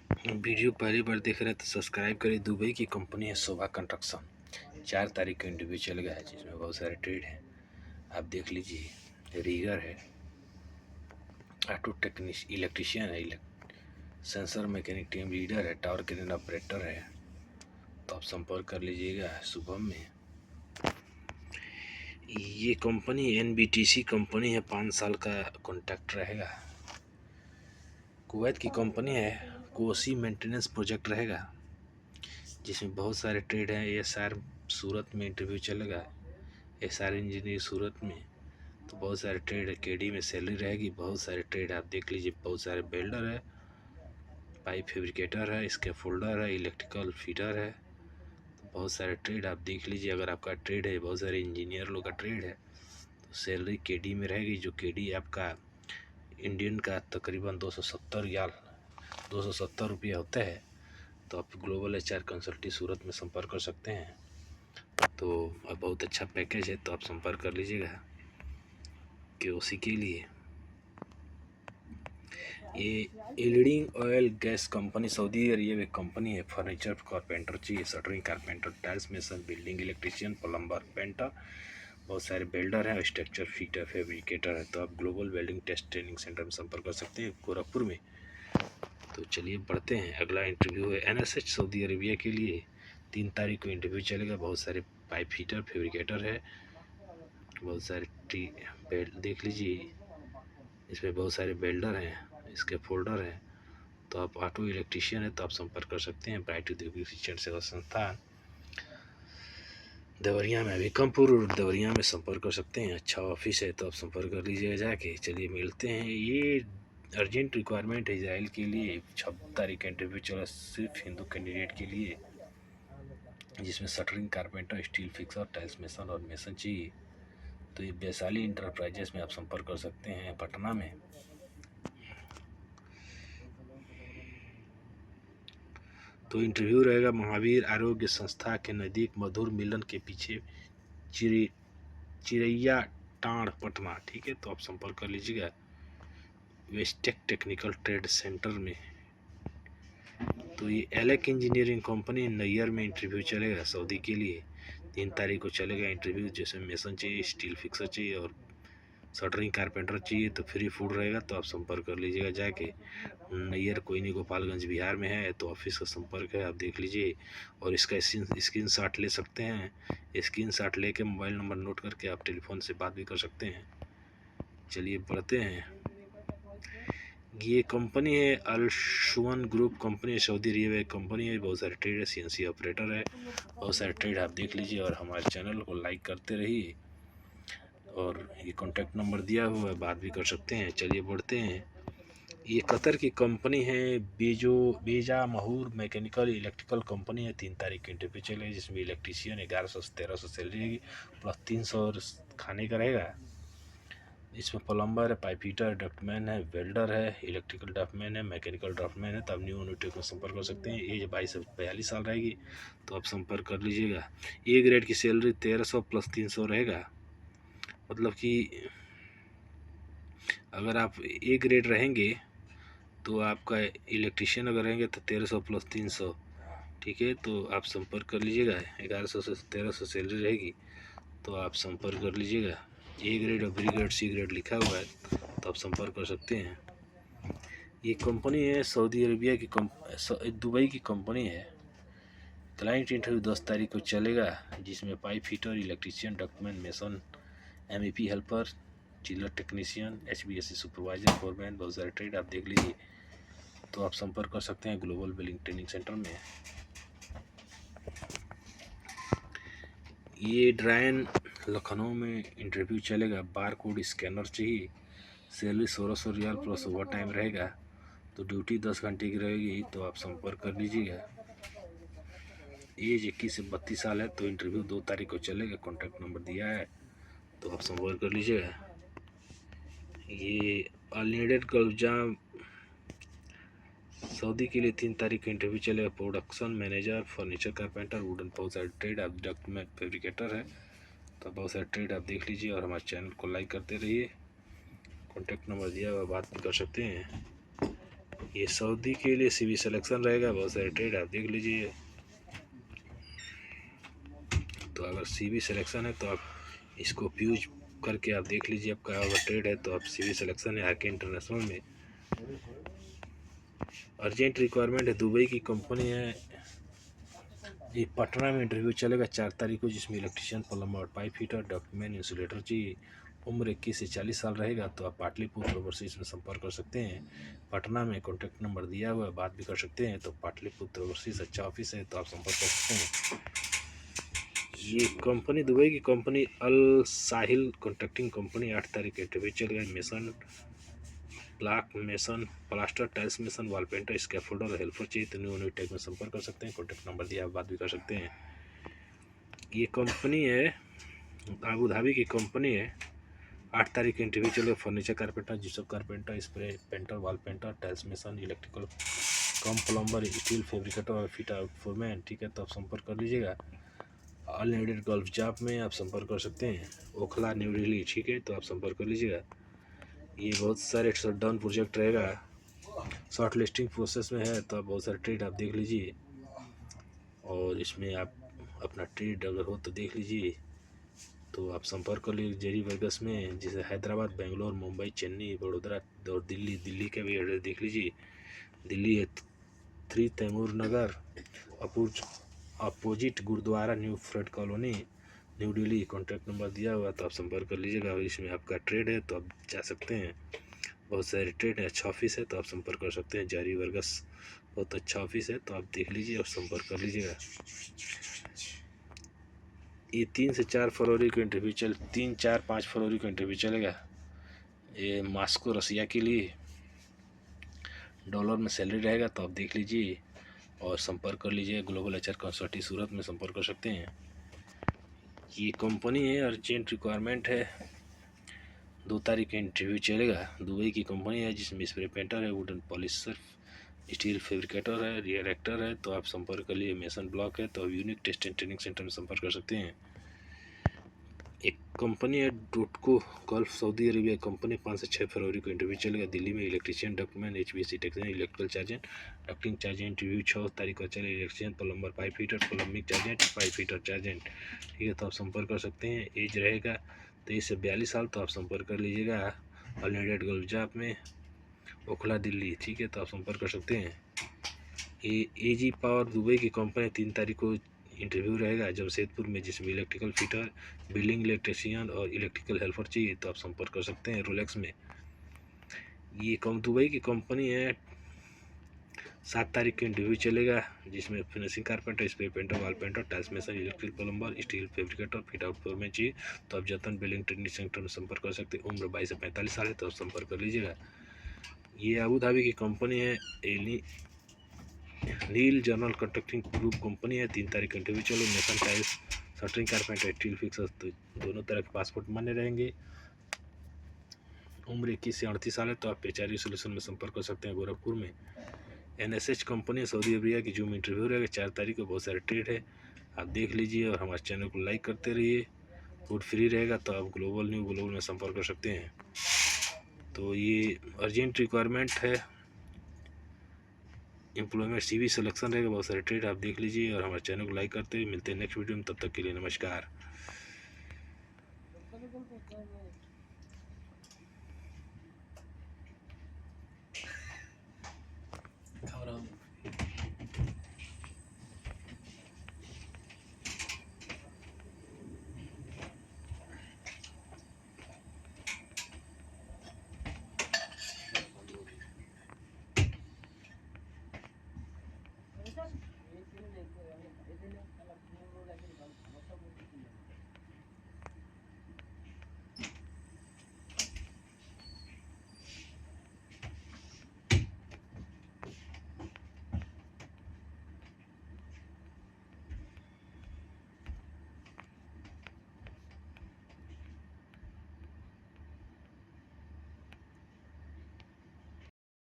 Video पहली बार देख रहे हैं तो सब्सक्राइब करिए। दुबई की कंपनी है शोभा कंस्ट्रक्शन। 4 तारीख का इंटरव्यू चल गया है जिसमें बहुत सारे ट्रेड हैं। आप देख लीजिए, रीगर है, ऑटो टेक्निश इलेक्ट्रीशियन है, सेंसर मैकेनिक, टीम लीडर है, टावर क्रेन ऑपरेटर है। तो आप संपर्क कर लीजिएगा शुभम में। ये कंपनी NBTC कंपनी है, 5 साल का कॉन्ट्रैक्ट रहेगा। कुवैत की कंपनी है, कोसी मेंटेनेंस प्रोजेक्ट रहेगा जिसमें बहुत सारे ट्रेड हैं। SR सूरत में इंटरव्यू चलेगा, SR इंजीनियर सूरत में। तो बहुत सारे ट्रेड है, KD में सैलरी रहेगी। बहुत सारे ट्रेड आप देख लीजिए, बहुत सारे बेल्डर है, पाइप फैब्रिकेटर है, स्कैफोल्डर है, इलेक्ट्रिकल फिटर है। तो बहुत सारे ट्रेड आप देख लीजिए। अगर आपका ट्रेड है, बहुत सारे इंजीनियर लोग का ट्रेड है, तो सैलरी KD में रहेगी। जो KD आपका इंडियन का तकरीबन 270 रियाल 270 रुपया होता है। तो आप ग्लोबल HR कंसल्टी सूरत में संपर्क कर सकते हैं। तो अब बहुत अच्छा पैकेज है, तो आप संपर्क कर लीजिएगा KOC के लिए। ये leading oil gas company Saudi Arabia एक कंपनी है। फर्नीचर कारपेंटर चाहिए, shuttering carpenter, tiles mason, building electrician, plumber, painter. बहुत सारे बिल्डर हैं, स्ट्रक्चर फिटर, फैब्रिकेटर है। तो आप global welding test training centre में संपर्क कर सकते हैं गोरखपुर में। तो चलिए बढ़ते हैं। अगला इंटरव्यू है NSH सऊदी अरेबिया के लिए। 3 तारीख को इंटरव्यू चलेगा। बहुत सारे पाइप फिटर, फैब्रिकेटर है, बहुत सारे देख लीजिए। इसमें बहुत सारे बेल्डर हैं, इसके फोल्डर हैं। तो आप ऑटो इलेक्ट्रीशियन है तो आप संपर्क कर सकते हैं ब्राइट औद्योगिक शिक्षण सेवा संस्थान देवरिया में, अभिकमपुर देवरिया में संपर्क कर सकते हैं। अच्छा ऑफिस है, तो आप संपर्क कर लीजिएगा जाके। चलिए मिलते हैं। ये अर्जेंट रिक्वायरमेंट है इजराइल के लिए। 6 तारीख का इंटरव्यू चला सिर्फ हिंदू कैंडिडेट के लिए, जिसमें shuttering carpenter, steel fixer, tiles mason और मेसन चाहिए। तो ये वैशाली इंटरप्राइजेस में आप संपर्क कर सकते हैं, पटना में। तो इंटरव्यू रहेगा महावीर आरोग्य संस्था के नज़दीक मधुर मिलन के पीछे, चिरैया टांड़, पटना। ठीक है, तो आप संपर्क कर लीजिएगा वेस्टेक टेक्निकल ट्रेड सेंटर में। तो ये एलेक इंजीनियरिंग कंपनी नैयर में इंटरव्यू चलेगा सऊदी के लिए। 3 तारीख को चलेगा इंटरव्यू। जैसे मेसन चाहिए, स्टील फिक्सर चाहिए और शटरिंग कारपेंटर चाहिए। तो फ्री फूड रहेगा, तो आप संपर्क कर लीजिएगा जाके। नैयर कोई नहीं, गोपालगंज बिहार में है। तो ऑफिस का संपर्क है, आप देख लीजिए। और इसका स्क्रीन शॉट ले सकते हैं। स्क्रीन शॉट लेके मोबाइल नंबर नोट करके आप टेलीफोन से बात भी कर सकते हैं। चलिए बढ़ते हैं। ये कंपनी है अल-शुअन group company, Saudi Arabia company है। बहुत सारे ट्रेड है, CNC ऑपरेटर है। बहुत सारे ट्रेड आप देख लीजिए और हमारे चैनल को लाइक करते रहिए। और ये कॉन्टैक्ट नंबर दिया हुआ है, बात भी कर सकते हैं। चलिए बढ़ते हैं। ये कतर की कंपनी है, बेजा महूर मैकेनिकल इलेक्ट्रिकल कंपनी है। 3 तारीख के इंटरव्यू चलेगा, जिसमें इलेक्ट्रीशियन 1100 से 1300 सैलरी रहेगी, प्लस 300 खाने का रहेगा। इसमें प्लम्बर है, पाइप फिटर, डक्टमैन है, वेल्डर है, इलेक्ट्रिकल ड्राफ्टमैन है, मैकेनिकल ड्राफ्टमैन है। तो आप न्यू यूनिटेक में संपर्क कर सकते हैं। एज 22 से 42 साल रहेगी, तो आप संपर्क कर लीजिएगा। A ग्रेड की सैलरी 1300 प्लस 300 रहेगा। मतलब कि अगर आप A ग्रेड रहेंगे तो आपका इलेक्ट्रीशियन अगर रहेंगे तो 1300 प्लस 300। ठीक है, तो आप संपर्क कर लीजिएगा। 1100 से 1300 सैलरी रहेगी, तो आप संपर्क कर लीजिएगा। A ग्रेड और B ग्रेड C ग्रेड लिखा हुआ है, तो आप संपर्क कर सकते हैं। ये कंपनी है सऊदी अरेबिया की दुबई की कंपनी है। क्लाइंट इंटरव्यू 10 तारीख को चलेगा, जिसमें pipe fitter, electrician, ductman, mason, MEP helper, chiller technician, HVAC supervisor, foreman. बहुत सारे ट्रेड आप देख लीजिए। तो आप संपर्क कर सकते हैं ग्लोबल बिलिंग ट्रेनिंग सेंटर में। ये ड्रायन लखनऊ में इंटरव्यू चलेगा। बार कोड स्कैनर चाहिए। Salary 1600 riyal plus over time रहेगा। तो ड्यूटी 10 घंटे की रहेगी, तो आप संपर्क कर लीजिएगा। एज 21 से 32 साल है। तो इंटरव्यू 2 तारीख को चलेगा, कॉन्टैक्ट नंबर दिया है, तो आप संपर्क कर लीजिएगा। ये अनलिमिटेड गल्फजाम सऊदी के लिए 3 तारीख का इंटरव्यू चलेगा। Production manager, furniture carpenter, wooden, बहुत सारे ट्रेड आप डॉक्यूमेंट फैब्रिकेटर है। तो बहुत सारे ट्रेड आप देख लीजिए और हमारे चैनल को लाइक करते रहिए। कॉन्टैक्ट नंबर दिया हुआ, बात भी कर सकते हैं। ये सऊदी के लिए सीवी सिलेक्शन रहेगा, बहुत सारे ट्रेड आप देख लीजिए। तो अगर सीवी सिलेक्शन है तो आप इसको यूज करके आप देख लीजिए, आपका अगर ट्रेड है तो आप सीवी सिलेक्शन है आके इंटरनेशनल में। अर्जेंट रिक्वायरमेंट है, दुबई की कंपनी है, ये पटना में इंटरव्यू चलेगा 4 तारीख को, जिसमें electrician, plumber, pipe fitter, document, insulator चाहिए। उम्र 21 से 40 साल रहेगा। तो आप पाटलिपुत्र ओवरसीज में संपर्क कर सकते हैं। पटना में कॉन्टैक्ट नंबर दिया हुआ है, बात भी कर सकते हैं। तो पाटलिपुत्र ओवरसीज अच्छा ऑफिस है, तो आप संपर्क कर सकते हैं। ये कंपनी दुबई की कंपनी अल साहिल कॉन्ट्रैक्टिंग कंपनी 8 तारीख के इंटरव्यू चलेगा। Mason, block mason, plaster, tiles mason, wall painter, scaffolder, helper चाहिए तो न्यू टेक में संपर्क कर सकते हैं। कॉन्टैक्ट नंबर दिया, आप बात भी कर सकते हैं। ये कंपनी है अबू धाबी की कंपनी है। 8 तारीख के इंटरव्यू चलेगा। Furniture carpenter, gypsum carpenter, spray painter, wall painter, tiles mason, electrical cum plumber, steel fabricator और फिट आउट फोरमैन, ठीक है तो आप संपर्क कर लीजिएगा। ऑल नीडेड गल्फ जॉब में आप संपर्क कर सकते हैं। ओखला, न्यू दिल्ली, ठीक है तो आप संपर्क कर लीजिएगा। ये बहुत सारे शटडाउन प्रोजेक्ट रहेगा, शॉर्ट लिस्टिंग प्रोसेस में है, तो आप बहुत सारे ट्रेड आप देख लीजिए और इसमें आप अपना ट्रेड अगर हो तो देख लीजिए। तो आप संपर्क कर लीजिए जेरी वर्गस में, जैसे हैदराबाद, बेंगलोर, मुंबई, चेन्नई, बड़ोदरा और दिल्ली। दिल्ली का भी एड्रेस देख लीजिए। दिल्ली है 3 Taimur Nagar, opposite gurdwara, new friends colony, New Delhi. Contact number दिया हुआ, तो आप संपर्क कर लीजिएगा। और इसमें आपका ट्रेड है तो आप जा सकते हैं। बहुत सारे ट्रेड है, अच्छा ऑफिस है तो आप संपर्क कर सकते हैं। जारी वर्गस बहुत अच्छा ऑफिस है, तो आप देख लीजिए और संपर्क कर लीजिएगा। ये 3 से 4 फरवरी को इंटरव्यू 3, 4, 5 फरवरी को इंटरव्यू चलेगा। ये मास्को, रसिया के लिए, डॉलर में सैलरी रहेगा, तो आप देख लीजिए और संपर्क कर लीजिए। ग्लोबल एचआर कंसल्टी सूरत में संपर्क कर सकते हैं। ये कंपनी है, अर्जेंट रिक्वायरमेंट है। 2 तारीख का इंटरव्यू चलेगा। दुबई की कंपनी है, जिसमें स्प्रे पेंटर है, वुडन पॉलिशर, स्टील फैब्रिकेटर है, रिएक्टर है, तो आप संपर्क कर लिए। मेसन ब्लॉक है, तो आप unique test and training centre में संपर्क कर सकते हैं। एक कंपनी है Dotco Gulf, Saudi Arabia company, 5 से 6 फरवरी को इंटरव्यू चलेगा। दिल्ली में electrician, document, HVAC technician, electrical chargehand, ducting chargehand. Interview 6 तारीख को चलेगा। Electrician, plumber, pipe fitter, plumbing chargehand, pipe fitter chargehand, ठीक है तो आप संपर्क कर सकते हैं। एज रहेगा 23 से 42 साल, तो आप संपर्क कर लीजिएगा। अनलिमिटेड गल्फ जॉब में, ओखला, दिल्ली, ठीक है तो आप संपर्क कर सकते हैं। ये AG पावर दुबई की कंपनी 3 तारीख को इंटरव्यू रहेगा जमशेदपुर में, जिसमें इलेक्ट्रिकल फिटर, बिल्डिंग इलेक्ट्रिशियन और इलेक्ट्रिकल हेल्पर चाहिए, तो आप संपर्क कर सकते हैं। रोलेक्स में ये दुबई की कंपनी है। 7 तारीख को इंटरव्यू चलेगा, जिसमें finishing carpenter, spray painter, wall painter, tiles mason, electrical plumber, steel fabricator, fit out foreman चाहिए, तो आप जतन बिल्डिंग ट्रेनिंग सेंटर में संपर्क कर सकते हैं। उम्र 22 से 45 साल है, तो आप संपर्क कर लीजिएगा। ये अबू धाबी की कंपनी है, नील जनरल कंस्ट्रक्टिंग ग्रुप कंपनी है। 3 तारीख का इंटरव्यू चलो। Nation tiles, shuttering carpenter, steel fixer, तो दोनों तरह के पासपोर्ट मान्य रहेंगे। उम्र 21 से 38 साल है, तो आप HRE सोल्यूशन में संपर्क कर सकते हैं। गोरखपुर में NSH कंपनी, सऊदी अरबिया की जूम इंटरव्यू रहेगा 4 तारीख को। बहुत सारे ट्रेड है, आप देख लीजिए और हमारे चैनल को लाइक करते रहिए। फूड फ्री रहेगा, तो आप ग्लोबल में संपर्क कर सकते हैं। तो ये अर्जेंट रिक्वायरमेंट है, एम्प्लॉयमेंट, CV सिलेक्शन रहेगा। बहुत सारे ट्रेड आप देख लीजिए और हमारे चैनल को लाइक करते हुए मिलते हैं नेक्स्ट वीडियो में। तब तक के लिए नमस्कार।